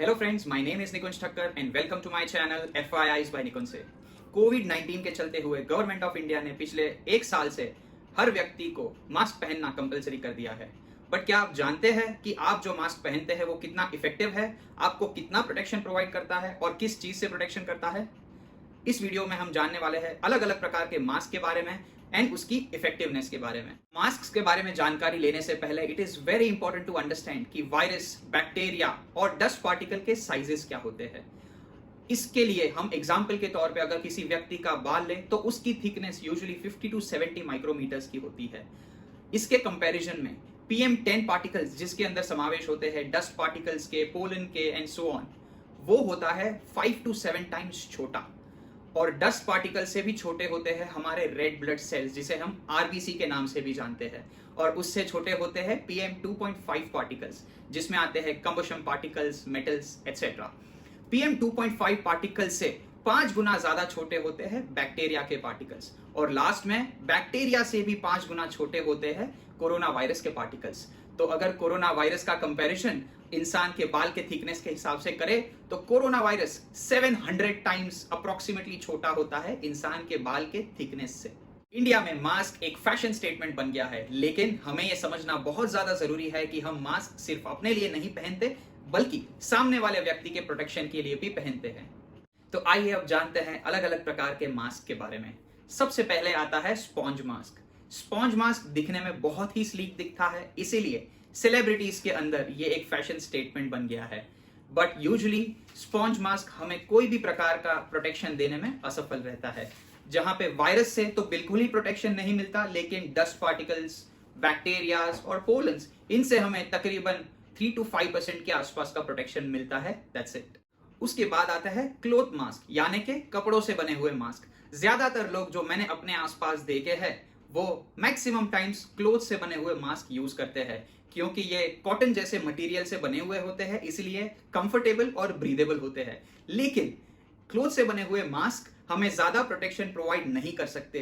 Hello friends, my name is Nikunj Thakkar and welcome to my channel FYIs by Nikunj से। COVID के चलते हुए government of India ने पिछले एक साल से हर व्यक्ति को मास्क पहनना कंपलसरी कर दिया है। बट क्या आप जानते हैं कि आप जो मास्क पहनते हैं वो कितना इफेक्टिव है, आपको कितना प्रोटेक्शन प्रोवाइड करता है और किस चीज से प्रोटेक्शन करता है? इस वीडियो में हम जानने वाले हैं अलग अलग प्रकार के मास्क के बारे में एंड उसकी इफेक्टिवनेस के बारे में। मास्क के बारे में जानकारी लेने से पहले it is very important to understand कि वायरस, बैक्टीरिया और डस्ट पार्टिकल के साइजेस क्या होते हैं। इसके लिए हम एग्जाम्पल के तौर पे अगर किसी व्यक्ति का बाल लें तो उसकी थिकनेस यूजुअली 50 to 70 माइक्रोमीटर्स की होती है। इसके कंपैरिजन में PM10 पार्टिकल्स, जिसके अंदर समावेश होते हैं डस्ट पार्टिकल्स के, पोलन के एंड सो ऑन, वो होता है 5 to 7 टाइम्स छोटा। और डस्ट पार्टिकल से भी छोटे होते हैं हमारे रेड ब्लड सेल्स, जिसे हम RBC के नाम से भी जानते हैं। और उससे छोटे होते हैं PM2.5 पार्टिकल्स, जिसमें आते हैं combustion particles, metals etcetera. PM2.5 particles से 5 गुना ज्यादा छोटे होते हैं बैक्टीरिया के पार्टिकल्स। और लास्ट में बैक्टीरिया से भी 5 गुना छोटे होते हैं कोरोना वायरस के पार्टिकल्स। तो अगर कोरोना वायरस का कंपैरिजन इंसान के बाल के थिकनेस के हिसाब से करे तो कोरोना वायरस 700 टाइम्स अप्रोक्सीमेटली छोटा होता है इंसान के बाल के थिकनेस से। इंडिया में मास्क एक फैशन स्टेटमेंट बन गया है, लेकिन हमें यह समझना बहुत ज्यादा जरूरी है कि हम मास्क सिर्फ अपने लिए नहीं पहनते बल्कि सामने वाले व्यक्ति के प्रोटेक्शन के लिए भी पहनते हैं। तो आइए अब जानते हैं अलग अलग प्रकार के मास्क के बारे में। सबसे पहले आता है स्पॉन्ज मास्क। स्पॉन्ज मास्क दिखने में बहुत ही स्लीक दिखता है, इसीलिए सेलिब्रिटीज के अंदर ये एक फैशन स्टेटमेंट बन गया है। बट यूजुअली स्पॉन्ज मास्क हमें कोई भी प्रकार का प्रोटेक्शन देने में असफल रहता है। जहां पे वायरस से तो बिल्कुल ही प्रोटेक्शन नहीं मिलता, लेकिन डस्ट पार्टिकल्स, बैक्टीरियाज और पोलन्स, इनसे हमें तकरीबन 3 to 5% के आसपास का प्रोटेक्शन मिलता है। That's it. उसके बाद आता है क्लोथ मास्क, यानी कि कपड़ों से बने हुए मास्क। ज्यादातर लोग जो मैंने अपने आसपास देखे हैं वो मैक्सिमम टाइम्स क्लोथ से बने हुए मास्क यूज करते हैं, क्योंकि ये कॉटन जैसे मटेरियल से बने हुए होते हैं, इसलिए कंफर्टेबल और ब्रीदेबल होते हैं। लेकिन क्लोथ से बने हुए मास्क हमें ज्यादा प्रोटेक्शन प्रोवाइड नहीं कर सकते।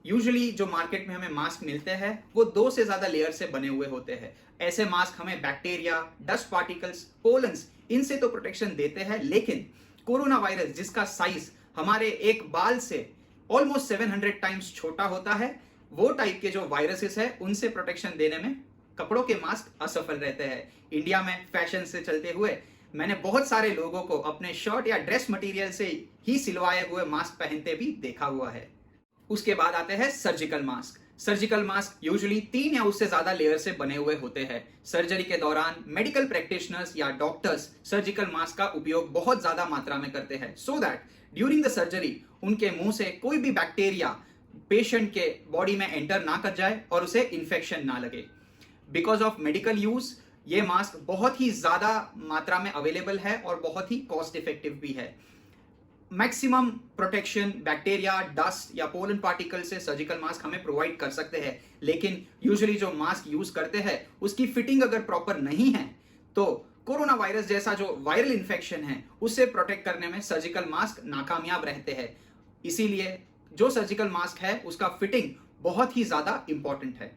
यूजुअली जो मार्केट में हमें मास्क मिलते हैं वो 2 से ज्यादा लेयर से बने हुए होते हैं। ऐसे मास्क हमें बैक्टीरिया, डस्ट पार्टिकल्स, पोलन्स, इनसे तो प्रोटेक्शन देते हैं, लेकिन कोरोना वायरस, जिसका साइज हमारे एक बाल से ऑलमोस्ट 700 टाइम्स छोटा होता है, वो टाइप के जो वायरसेस है उनसे प्रोटेक्शन देने में कपड़ों के मास्क असफल रहते हैं। इंडिया में फैशन से चलते हुए मैंने बहुत सारे लोगों को अपने शर्ट या ड्रेस मटेरियल से ही सिलवाए हुए मास्क पहनते भी देखा हुआ है। उसके बाद आते हैं surgical mask. Surgical mask usually 3 या उससे ज्यादा लेयर से बने हुए होते हैं। सर्जरी के दौरान मेडिकल प्रैक्टिशनर्स या डॉक्टर्स सर्जिकल मास्क का उपयोग बहुत ज्यादा मात्रा में करते हैं, so that during the surgery उनके मुंह से कोई भी बैक्टीरिया पेशेंट के बॉडी में एंटर ना कर जाए और उसे इंफेक्शन ना लगे। बिकॉज ऑफ मेडिकल यूज ये मास्क बहुत ही ज्यादा मात्रा में अवेलेबल है और बहुत ही कॉस्ट इफेक्टिव भी है। मैक्सिमम प्रोटेक्शन बैक्टीरिया, डस्ट या पोलन पार्टिकल से सर्जिकल मास्क हमें प्रोवाइड कर सकते हैं, लेकिन यूजुअली जो मास्क यूज करते हैं उसकी फिटिंग अगर प्रॉपर नहीं है तो कोरोना वायरस जैसा जो वायरल इंफेक्शन है उससे प्रोटेक्ट करने में सर्जिकल मास्क नाकामयाब रहते हैं। इसीलिए जो सर्जिकल मास्क है उसका फिटिंग बहुत ही ज्यादा इंपॉर्टेंट है।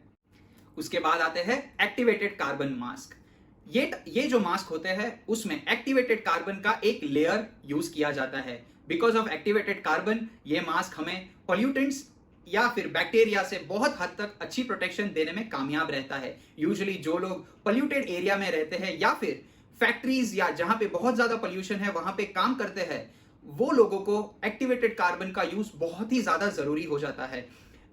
उसके बाद आते हैं एक्टिवेटेड कार्बन मास्क। ये जो मास्क होते हैं उसमें एक्टिवेटेड कार्बन का एक लेयर यूज किया जाता है। बिकॉज ऑफ एक्टिवेटेड कार्बन ये मास्क हमें पॉल्यूटेंट्स या फिर बैक्टीरिया से बहुत हद तक अच्छी प्रोटेक्शन देने में कामयाब रहता है। यूजुअली जो लोग पॉल्यूटेड एरिया में रहते हैं या फिर फैक्ट्रीज या जहां पे बहुत ज्यादा पॉल्यूशन है वहां पे काम करते हैं, वो लोगों को एक्टिवेटेड कार्बन का यूज बहुत ही ज्यादा जरूरी हो जाता है।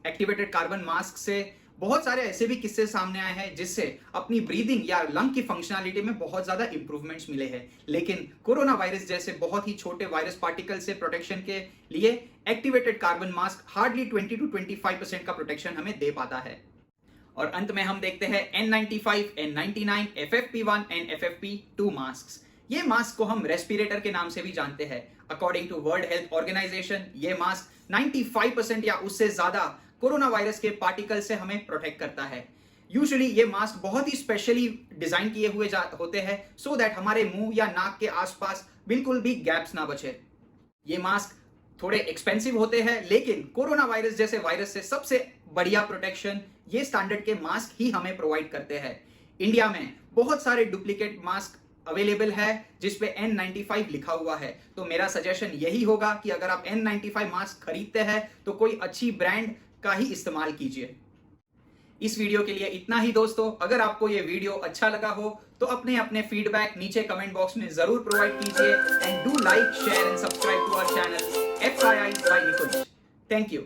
एक्टिवेटेड कार्बन मास्क से बहुत सारे ऐसे भी किस्से सामने आए हैं जिससे अपनी ब्रीदिंग या लंग की फंक्शनैलिटी में बहुत ज्यादा इंप्रूवमेंट्स मिले हैं। लेकिन कोरोना वायरस जैसे बहुत ही छोटे वायरस पार्टिकल से प्रोटेक्शन के लिए activated carbon mask hardly 20 to 25% का प्रोटेक्शन हमें दे पाता है। और अंत में हम देखते हैं N95, N99, FFP1 and FFP2 mask. ये मास्क को हम रेस्पिरेटर के नाम से भी जानते हैं। According to World Health Organization ये मास्क 95% या उससे ज्यादा कोरोना वायरस के पार्टिकल से हमें प्रोटेक्ट करता है। यूजुअली ये मास्क बहुत ही स्पेशली डिजाइन किए हुए होते हैं सो दैट हमारे मुंह या नाक के आसपास बिल्कुल भी गैप्स ना बचे। ये मास्क थोड़े एक्सपेंसिव होते हैं, लेकिन कोरोना वायरस जैसे वायरस से सबसे बढ़िया प्रोटेक्शन ये स्टैंडर्ड के मास्क ही हमें प्रोवाइड करते हैं। इंडिया में बहुत सारे डुप्लीकेट मास्क अवेलेबल है जिस पे N95 लिखा हुआ है। तो मेरा सजेशन यही होगा कि अगर आप N95 मास्क खरीदते हैं तो कोई अच्छी ब्रांड का ही इस्तेमाल कीजिए। इस वीडियो के लिए इतना ही दोस्तों। अगर आपको ये वीडियो अच्छा लगा हो तो अपने अपने फीडबैक नीचे कमेंट बॉक्स में जरूर प्रोवाइड कीजिए and do like share and subscribe to our channel FIIs by Nikunj. Thank you.